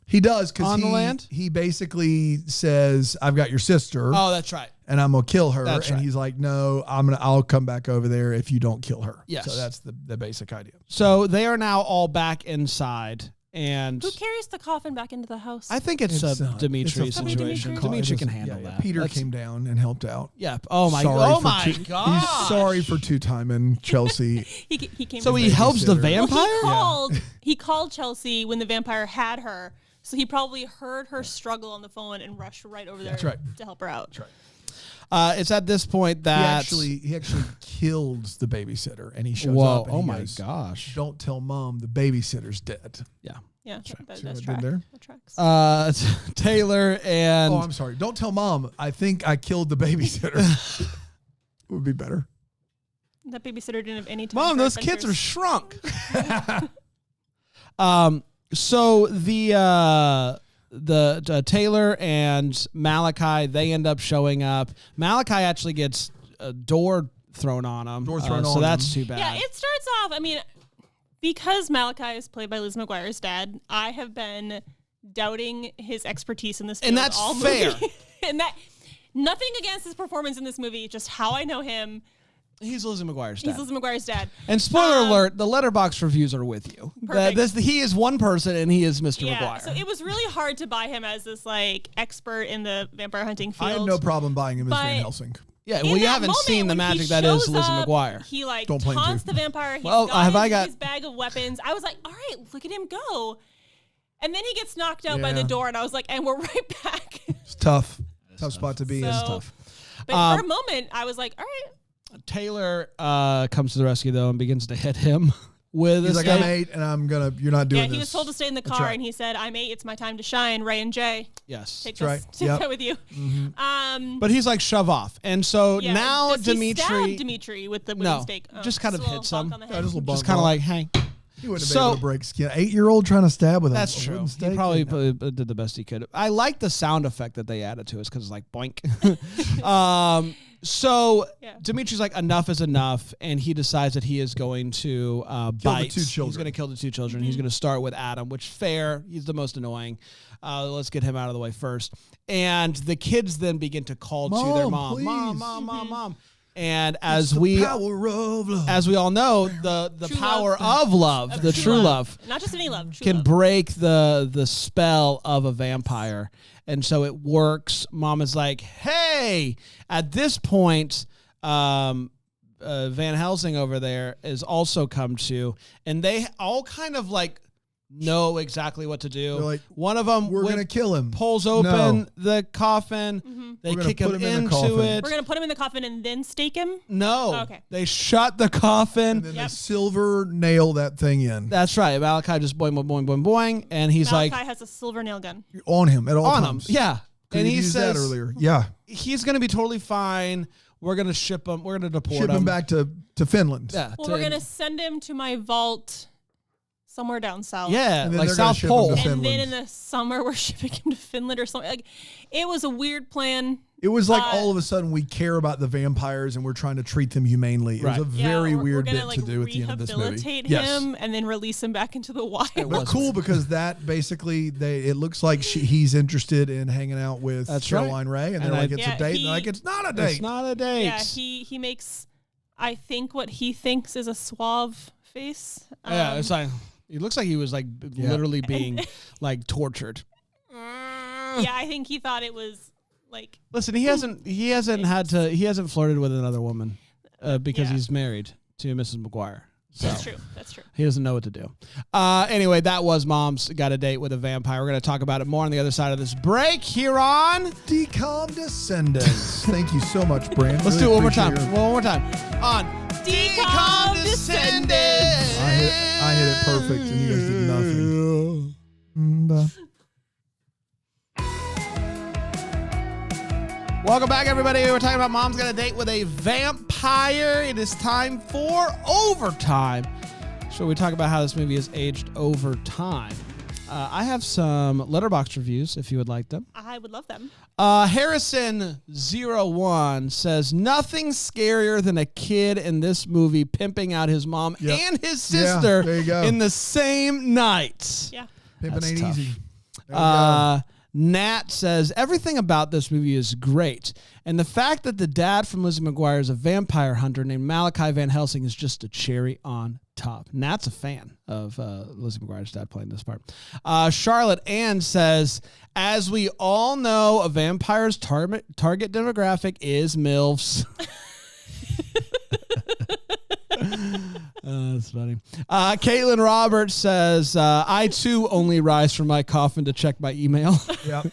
He does because On the land? he basically says, "I've got your sister, Oh, that's right. and I'm gonna kill her." That's and right. he's like, "No, I'll come back over there if you don't kill her." Yes. So that's the basic idea. So they are now all back inside, and Who carries the coffin back into the house? I think it's a Dimitri it's a situation. Probably Dimitri can Yeah, handle yeah. that. Peter That's- came down and helped out. Yeah. Oh my. Sorry Oh for my god. He's sorry for two-timing Chelsea. he came. So to he save helps the babysitter. vampire. Well, he called Chelsea when the vampire had her, so he probably heard her struggle on the phone and rushed right over there right. to help her out. That's right. It's at this point He that actually kills the babysitter, and he shows Whoa! up. And Oh he my goes, gosh! "Don't tell mom the babysitter's dead." Yeah. Yeah, See that's what I did tracks. there? That tracks. Taylor and Oh, I'm sorry. Don't tell mom. I think I killed the babysitter. Would be better. That babysitter didn't have any time. Mom, for those kids are adventures. shrunk. So the Taylor and Malachi, they end up showing up. Malachi actually gets a door thrown on him. Door thrown so on that's him. too bad. Yeah, it starts off. I mean, because Malachi is played by Lizzie McGuire's dad, I have been doubting his expertise in this field And that's all fair. movie. And that nothing against his performance in this movie, just how I know him. He's Lizzie McGuire's dad. He's Lizzie McGuire's dad. And spoiler alert, the letterbox reviews are with you. Perfect. He is one person and he is Mr. Yeah, McGuire. so it was really hard to buy him as this like expert in the vampire hunting field. I had no problem buying him as But- Van Helsing. yeah, In well, you that haven't moment seen the when he magic that is shows Lizzie up, McGuire. He like Don't blame taunts you. the vampire. He's Well, got have I got- his bag of weapons. I was like, all right, look at him go. And then he gets knocked out by Yeah. the door, and I was like, and we're right back. It's tough. Tough spot to be in. So- tough. But for a moment, I was like, all right. Taylor comes to the rescue though and begins to hit him with He's a like, stake. "I'm 8, and you're not doing Yeah, this." he was told to stay in the car, right. and he said, I'm 8, it's my time to shine. Ray and Jay, Yes. take That's this right. take Yep. that with you. But he's like, shove off. And so Yeah, now does he stab Dimitri Dimitri with the No, stake. Oh, just kind of a little hits bonk him. on the Yeah, head. just a little just bonk kind of bonk. like, hey. He wouldn't have So- been able to break skin. 8-year-old trying to stab with That's a true. wooden He stake? probably No. did the best he could. I like the sound effect that they added to it because it's like boink. So Yeah. Dimitri's like, enough is enough, and he decides that he is going to bite. two children. He's going to kill the two children. He's going to start with Adam, which fair. He's the most annoying. Let's get him out of the way first. And the kids then begin to call to their Mom, mom, please. mom. And as The we power of love. as we all know, the True power love. of love, Of the true love, Not just any love. True can love. break the spell of a vampire. And so it works. Mom is like, hey, at this point, Van Helsing over there is also come to, and they all kind of like know exactly what to do. They're like, one of them We're going to kill him. pulls open No. the coffin. They We're gonna kick put him him in the into coffin. it. We're going to put him in the coffin and then stake him. No. Oh, okay. They shut the coffin. And then they Yep. silver nail that thing in. That's right. Malachi just boing, boing, boing, boing, boing. And he's Malachi like, has a silver nail gun. On him at all on him. times. Yeah. And And he he used says, that earlier. Yeah. he's going to be totally fine. We're going to ship him. We're going to deport Ship him back to Finland. Yeah. Well, we're going to send him to my vault somewhere down south. Yeah. And then Like they're gonna South ship him Pole. to And Finland. then in the summer, we're shipping him to Finland or something. Like, it was a weird plan. It was like all of a sudden we care about the vampires and we're trying to treat them humanely. It Right. was a Yeah, very we're weird gonna, bit like, to do at the end of this movie. rehabilitate Yes. him and then release him back into the wild. But was cool because that basically it looks like he's interested in hanging out with That's right. Caroline Ray, and And they're like, I- it's Yeah, a date. And he- they're like, it's not a date. It's not a date. Yeah, he makes, I think, what he thinks is a suave face. Yeah, it's like, he looks like he was like literally being like tortured. Yeah, I think he thought it was like, Listen, he hasn't flirted with another woman. because he's married to Mrs. McGuire. So That's true. That's true. he doesn't know what to do. Anyway, that was Mom's Got a Date with a Vampire. We're going to talk about it more on the other side of this break here on Decom Descendants. Thank you so much, Brand. Let's do it one more time. One more time. On Decom Descendants. I hit it perfect, and you guys did nothing. Welcome back, everybody. We're talking about Mom's Got a Date with a Vampire. It is time for Overtime. So we talk about how this movie has aged over time. I have some Letterboxd reviews, if you would like them. I would love them. Harrison01 says, nothing scarier than a kid in this movie pimping out his mom and his sister there you go. in the same night. Yeah. Pimping ain't tough. easy. There you go. Nat says, everything about this movie is great. And the fact that the dad from Lizzie McGuire is a vampire hunter named Malachi Van Helsing is just a cherry on top. Nat's a fan of Lizzie McGuire's dad playing this part. Charlotte Ann says, as we all know, a vampire's target demographic is MILFs. That's funny. Caitlin Roberts says, I too only rise from my coffin to check my email. Yep.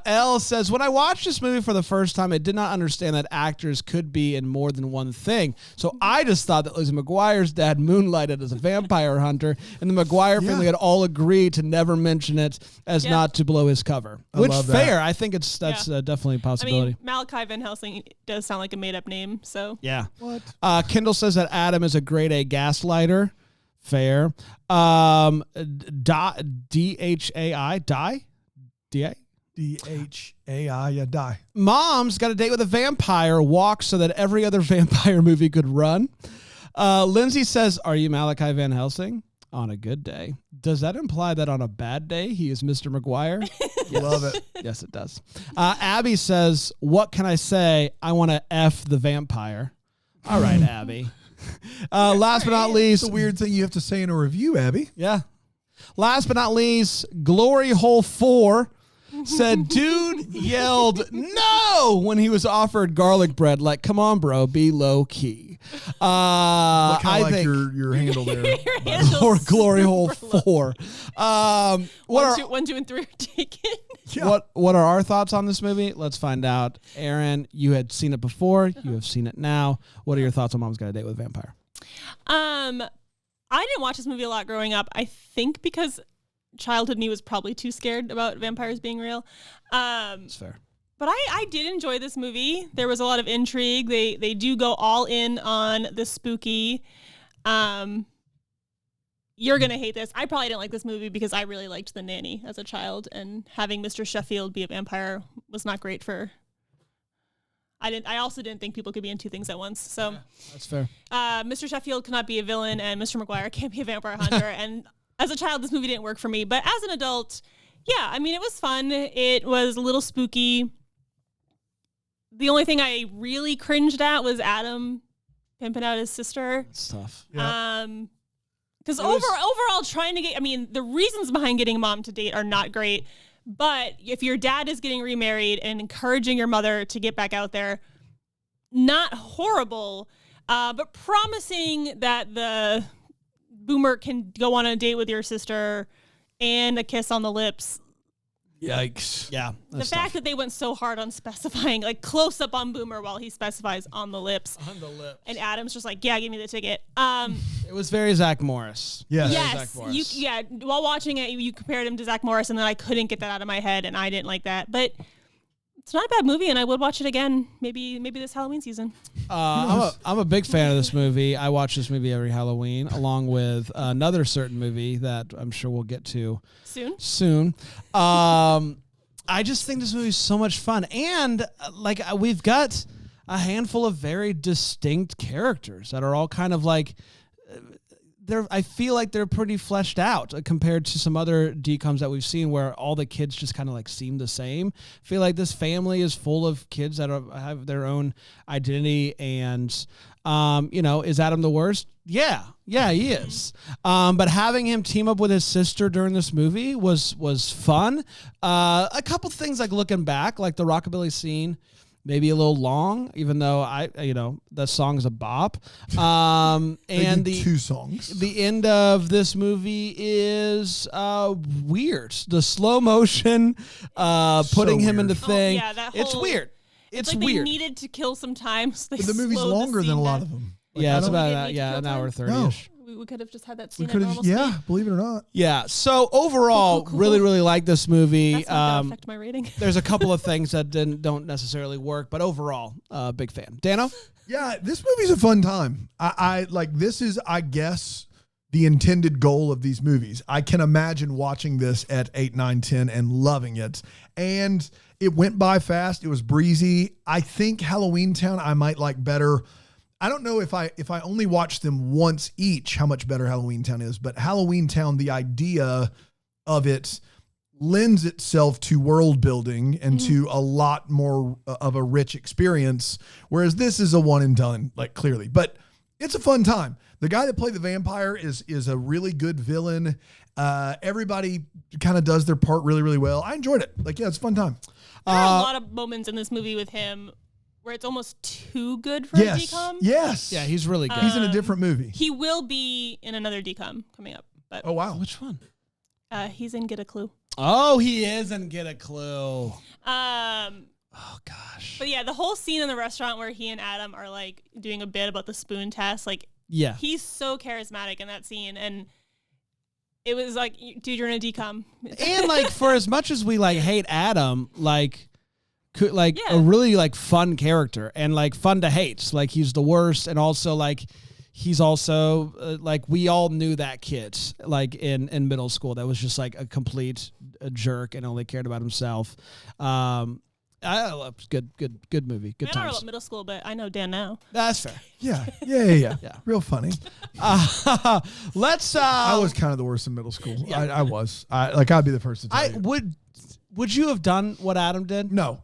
Elle says, when I watched this movie for the first time, I did not understand that actors could be in more than one thing. So I just thought that Lizzie McGuire's dad moonlighted as a vampire hunter, and the McGuire family had all agreed to never mention it as not to blow his cover. Which, love that. fair. I think that's definitely a I possibility. mean, Malachi Van Helsing does sound like a made-up name, so. Yeah. What? Kendall says that Adam is a grade A gaslighter. Fair. D-H-A-I. Die? D-A? D-H-A-I, yeah, die. Mom's Got a Date with a Vampire walks so that every other vampire movie could run. Lindsay says, are you Malachi Van Helsing? On a good day. Does that imply that on a bad day he is Mr. McGuire? Yes. Love it. Yes, it does. Abby says, what can I say? I want to F the vampire. All right, Abby. Last but not least. It's a weird thing you have to say in a review, Abby. Yeah. Last but not least, Glory Hole 4 said, dude yelled no when he was offered garlic bread. Like, come on, bro, be low key. I think your handle there. Your handle's Or Glory Hole super low. 4. One, two, and three are taken. Yeah. What are our thoughts on this movie? Let's find out. Aaron, you had seen it before. You have seen it now. What are your thoughts on Mom's Got a Date with a Vampire? I didn't watch this movie a lot growing up. I think because childhood me was probably too scared about vampires being real. That's fair. But I did enjoy this movie. There was a lot of intrigue. They do go all in on the spooky. You're going to hate this. I probably didn't like this movie because I really liked The Nanny as a child, and having Mr. Sheffield be a vampire was not great for... I also didn't think people could be in two things at once. So that's fair. Mr. Sheffield cannot be a villain, and Mr. McGuire can't be a vampire hunter. And as a child, this movie didn't work for me. But as an adult, yeah, I mean, it was fun. It was a little spooky. The only thing I really cringed at was Adam pimping out his sister. It's tough. Yeah. Because overall, trying to get, I mean, the reasons behind getting mom to date are not great. But if your dad is getting remarried and encouraging your mother to get back out there, not horrible, but promising that the boomer can go on a date with your sister and a kiss on the lips. Yikes. Yeah. The fact that they went so hard on specifying, like close up on Boomer while he specifies on the lips. On the lips. And Adam's just like, yeah, give me the ticket. It was very Zach Morris. Yes. Yes. Zach Morris. While watching it, you compared him to Zach Morris, and then I couldn't get that out of my head, and I didn't like that. But it's not a bad movie, and I would watch it again, maybe this Halloween season. I'm a big fan of this movie. I watch this movie every Halloween, along with another certain movie that I'm sure we'll get to soon. I just think this movie is so much fun, and we've got a handful of very distinct characters that are all kind of like. I feel like they're pretty fleshed out compared to some other DComs that we've seen where all the kids just kind of like seem the same. I feel like this family is full of kids that have their own identity, and is Adam the worst? Yeah, he is. But having him team up with his sister during this movie was fun. A couple things like looking back, like the rockabilly scene maybe a little long, even though the song's a bop. And the 2 songs. The end of this movie is weird. The slow motion, putting him in the thing. It's weird. It's like weird. They needed to kill some time. So but the movie's longer than a lot of them. It's about an hour 30-ish. We could have just had that scene. Believe it or not. Yeah. So overall, really, really like this movie. That's not gonna affect my rating. There's a couple of things that don't necessarily work, but overall, big fan. Dano? Yeah, this movie's a fun time. I like this is, I guess, the intended goal of these movies. I can imagine watching this at 8, 9, 10 and loving it. And it went by fast. It was breezy. I think Halloween Town I might like better. I don't know if I only watch them once each, how much better Halloween Town is, but Halloween Town, the idea of it lends itself to world building and to a lot more of a rich experience. Whereas this is a one and done, like clearly, but it's a fun time. The guy that played the vampire is a really good villain. Everybody kind of does their part really, really well. I enjoyed it. Like, yeah, it's a fun time. There are a lot of moments in this movie with him where it's almost too good for a decom. Yes. Yeah, he's really good. He's in a different movie. He will be in another decom coming up. But oh, wow. Which one? He's in Get a Clue. Oh, he is in Get a Clue. Oh, gosh. But yeah, the whole scene in the restaurant where he and Adam are like doing a bit about the spoon test, like, yeah, he's so charismatic in that scene. And it was like, dude, you're in a decom. And like, for as much as we like hate Adam, like, a really like fun character and like fun to hate. Like, he's the worst, and also like he's also like, we all knew that kid like in middle school that was just like a complete jerk and only cared about himself. I love good movie. Good times. I don't know about middle school, but I know Dan now. That's fair. Yeah. Real funny. Let's. I was kind of the worst in middle school. Yeah. I was. I'd be the first to tell you. Would you have done what Adam did? No.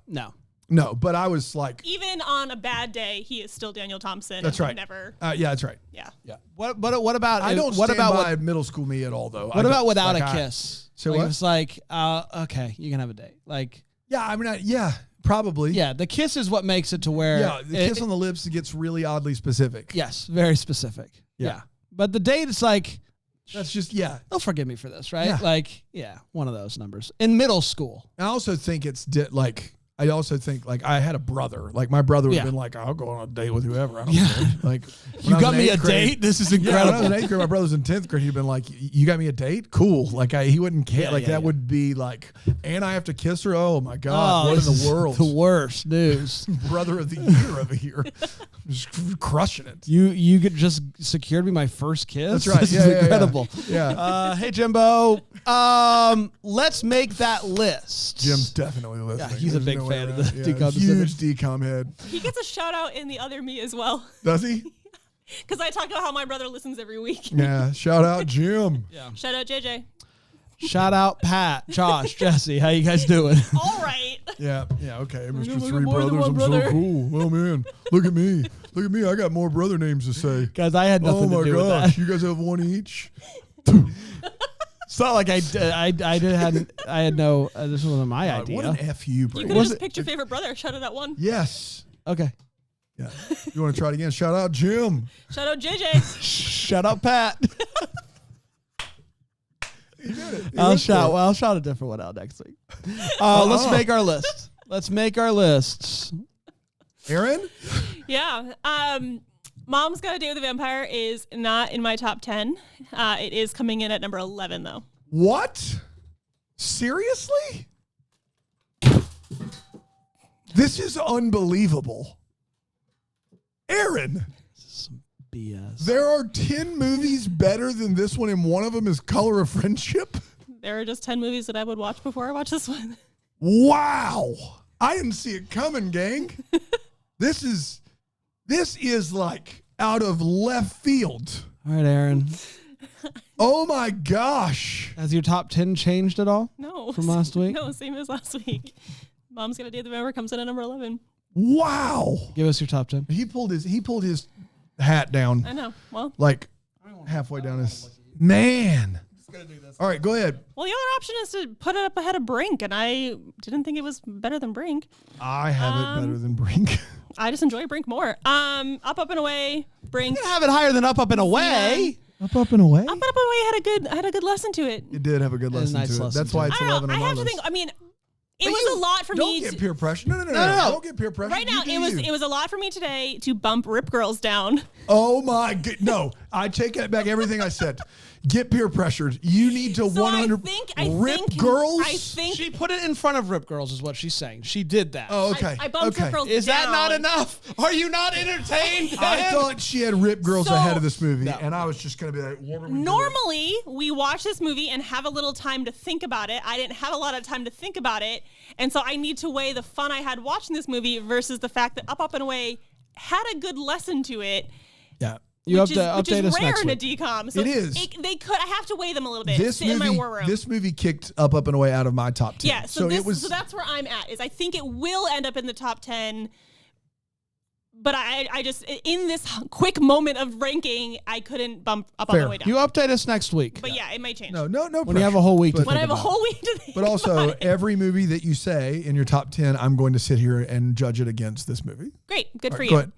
But I was like, even on a bad day, he is still Daniel Thompson. That's right. Never. Yeah, that's right. Yeah. What about? I don't stand by middle school me at all, though. What about without a kiss? So like, what? It's like, okay, you can have a date. Like, yeah, I mean, probably. Yeah, the kiss is what makes it to where. Yeah, the kiss on the lips gets really oddly specific. Yes, very specific. Yeah. But the date is like. That's just, they'll forgive me for this, right? Yeah. Like, one of those numbers. In middle school. I also think I had a brother. Like, my brother would have been like, I'll go on a date with whoever. I don't care. Like, you got me a date? This is incredible. When I was in 8th grade, my brother was in 10th grade. He'd been like, you got me a date? Cool. Like, he wouldn't care. That would be like, and I have to kiss her? Oh, my God. What in the world? The worst news. Brother of the year over here. Just crushing it. You just secured me my first kiss? That's right. This is incredible. Yeah. Hey, Jimbo. Let's make that list. Jim's definitely listening. Yeah, he's a big fan of the decom. Huge decom head. He gets a shout out in the other me as well. Does he? Because I talk about how my brother listens every week. Yeah. Shout out Jim. Yeah. Shout out JJ. Shout out Pat, Josh, Jesse. How you guys doing? All right. Yeah. Okay, Mr. Three Brothers. I'm so cool. Oh man, look at me. I got more brother names to say. Guys, I had nothing to do with that. Oh my gosh, you guys have one each. It's not like I had no. This wasn't my idea. What an FU, bro. You could have just picked your favorite brother. Shout out that one. Yes. Okay. Yeah. You want to try it again? Shout out Jim. Shout out JJ. Shout out Pat. You did it. I'll shout a different one out next week. Let's make our list. Let's make our lists. Aaron? Yeah. Mom's Got a Date with a Vampire is not in my top 10. It is coming in at number 11, though. What? Seriously? This is unbelievable. Aaron. This is some BS. There are 10 movies better than this one, and one of them is Color of Friendship? There are just 10 movies that I would watch before I watch this one. Wow. I didn't see it coming, gang. This is like out of left field. All right, Aaron. Oh my gosh. Has your top 10 changed at all? No. From last week? No, same as last week. Mom's Got a Date with a Vampire comes in at number 11. Wow. Give us your top 10. He pulled his hat down. I know. Well, like halfway down his. Man. gonna do this. All right, go ahead. Well, the other option is to put it up ahead of Brink, and I didn't think it was better than Brink. I have it better than Brink. I just enjoy Brink more. Up and Away, Brink. You can have it higher than Up and Away. Up and Away. Up and Away had a good lesson to it. It did have a good It was a lesson nice to it. lesson That's to why it. it's I 11 don't know. on I my have to list. think. I mean, it was a lot for me. Don't get peer pressure. No. No. Don't get peer pressure. Right now, You do you. it was a lot for me today to bump Rip Girls down. Oh my god! No, I take it back. Everything I said. Get peer pressured. You need to So 100 Rip Girls. I think She put it in front of Rip Girls, is what she's saying. She did that. Oh, okay. I bumped Rip Girls Is down. that not enough? Are you not entertained? I Dan? thought she had Rip Girls So- ahead of this movie, No. and I was just going to be like, what are we doing? Normally, we watch this movie and have a little time to think about it. I didn't have a lot of time to think about it. And so I need to weigh the fun I had watching this movie versus the fact that Up and Away had a good lesson to it. Yeah. You have which to is, which update is us rare next in a week. decom. So It is. I have to weigh them a little bit. Sit in my war room. This movie kicked Up and Away out of my top 10. Yeah, so it was. so that's where I'm at. Is I think it will end up in the top 10. But I just, in this quick moment of ranking, I couldn't bump Up Fair. on the way down. You update us next week. But yeah, it might change. no When you have a whole week to But- when I think have a about whole week to think But also, about it. every movie that you say in your top 10, I'm going to sit here and judge it against this movie. Great, good for Go you. ahead.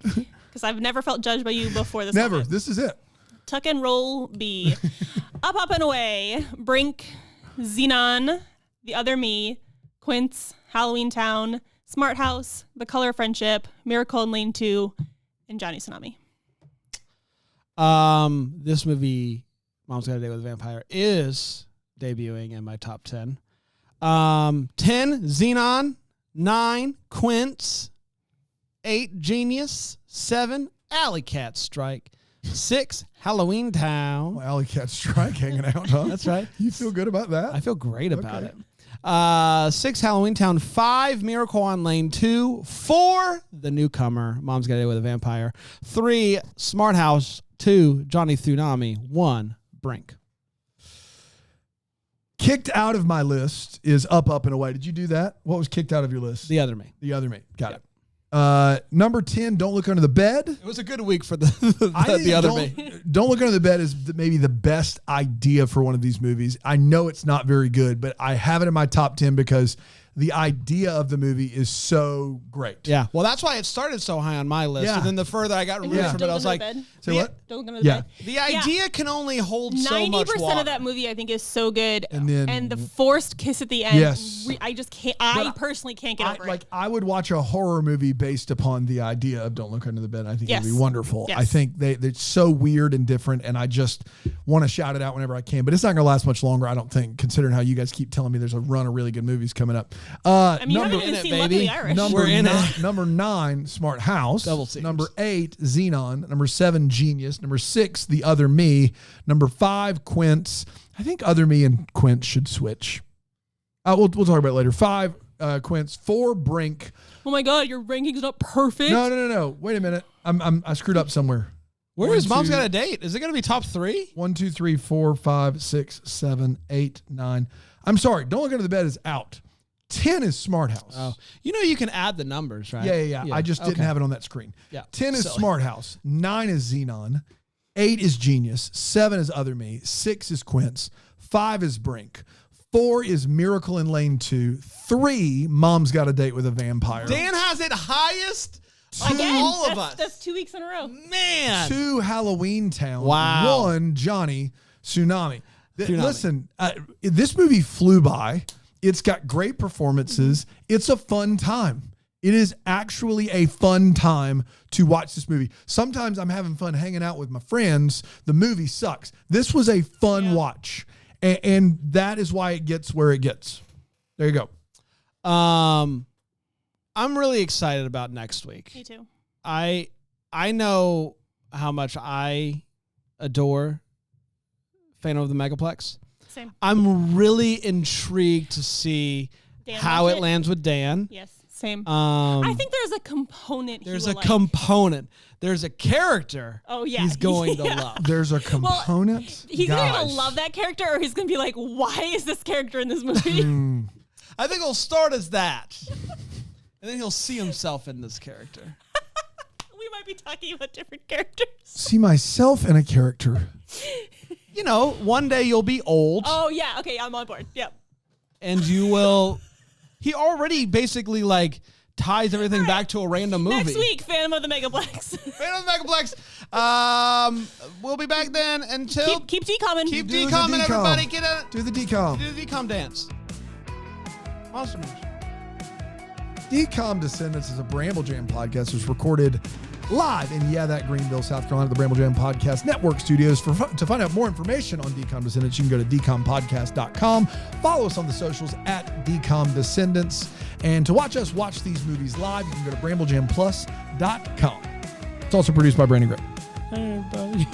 Because I've never felt judged by you before this Never. moment. This is it. Tuck and Roll B. Up and Away, Brink, Xenon, The Other Me, Quince, Halloween Town, Smart House, The Color of Friendship, Miracle in Lane 2, and Johnny Tsunami. This movie, Mom's Got a Date with a Vampire, is debuting in my top 10. 10, Xenon. 9, Quince. 8, Genius. 7, Alley Cat Strike. 6, Halloween Town. Well, Alley Cat Strike hanging out, huh? That's right. You feel good about that? I feel great about Okay. it. 6, Halloween Town. 5, Miracle on Lane 2. 4, The Newcomer, Mom's Got a Date with a Vampire. 3, Smart House. 2, Johnny Tsunami. 1, Brink. Kicked out of my list is Up and Away. Did you do that? What was kicked out of your list? The Other Me. The Other Me. Got it. Number 10, Don't Look Under the Bed. It was a good week for the think Other Don't- Me. Don't Look Under the Bed is maybe the best idea for one of these movies. I know it's not very good, but I have it in my top 10 because the idea of the movie is so great. Yeah. Well, that's why it started so high on my list. Yeah. And then the further I got removed Yeah. from it, Don't I was Look like, Under the Bed. Say the, what? Don't look under the Yeah. bed. the idea can only hold so much 90% water. of that movie, I think, is so good. And then- the forced kiss at the end. Yes. I just can't. I personally can't get over it. I would watch a horror movie based upon the idea of Don't Look Under the Bed. I think Yes. it'd be wonderful. Yes. I think they're so weird and different, and I just want to shout it out whenever I can. But it's not going to last much longer, I don't think, considering how you guys keep telling me there's a run of really good movies coming up. I mean, you number haven't even it, seen baby. Luckily Irish. Number We're in nine, it. number 9, Smart House. Double teams. Number 8, Xenon. Number 7, Genius. Number 6, The Other Me. Number 5, Quince. I think Other Me and Quince should switch. We'll talk about it later. 5, Quince. 4, Brink. Oh my God, your ranking's not perfect. No. Wait a minute. I screwed up somewhere. Where is 1, Mom's 2, Got a Date? Is it going to be top 3? 1, 2, 3, 4, 5, 6, 7, 8, 9. I'm sorry. Don't Look Under the Bed is out. 10 is Smart House. Oh, you know you can add the numbers, right? Yeah. I just didn't Okay. have it on that screen. Yeah. 10 is Silly. Smart House. 9 is Xenon. 8 is Genius. 7 is Other Me. 6 is Quince. 5 is Brink. 4 is Miracle in Lane 2. 3, Mom's Got a Date with a Vampire. Dan has it highest of Again, all of us. That's 2 weeks in a row. Man. 2, Halloween Town. Wow. 1, Johnny Tsunami. Tsunami. Listen, this movie flew by. It's got great performances. It's a fun time. It is actually a fun time to watch this movie. Sometimes I'm having fun hanging out with my friends. The movie sucks. This was a fun watch. And that is why it gets where it gets. There you go. I'm really excited about next week. Me too. I know how much I adore Phantom of the Megaplex. Same. I'm really intrigued to see Dan how liked it it? lands with Dan. Yes, same. I think there's a component. There's he a will like. component. There's a character. Oh, yeah. he's going to Yeah. love. There's a component. He's either gonna Guys. love that character or he's gonna be like, "Why is this character in this movie?" I think he'll start as that, and then he'll see himself in this character. We might we talking about different characters? See myself in a character. You know, one day you'll be old. Oh, yeah. Okay, I'm on board. Yep. And you will... He already basically, like, ties everything back to a random movie. Next week, Phantom of the Megaplex. Phantom of the Megaplex. We'll be back then until... Keep decomming. Keep Do the decomming, decom. everybody. Get a... Do the decom. Do the decom dance. Monster Mash. Decom Descendants is a Bramble Jam podcast. It's recorded live in that Greenville, South Carolina, the Bramble Jam Podcast Network studios. To find out more information on Decom Descendants, you can go to decompodcast.com. Follow us on the socials at Decom Descendants. And to watch us watch these movies live, you can go to bramblejamplus.com. It's also produced by Brandon Grip. Hey, everybody.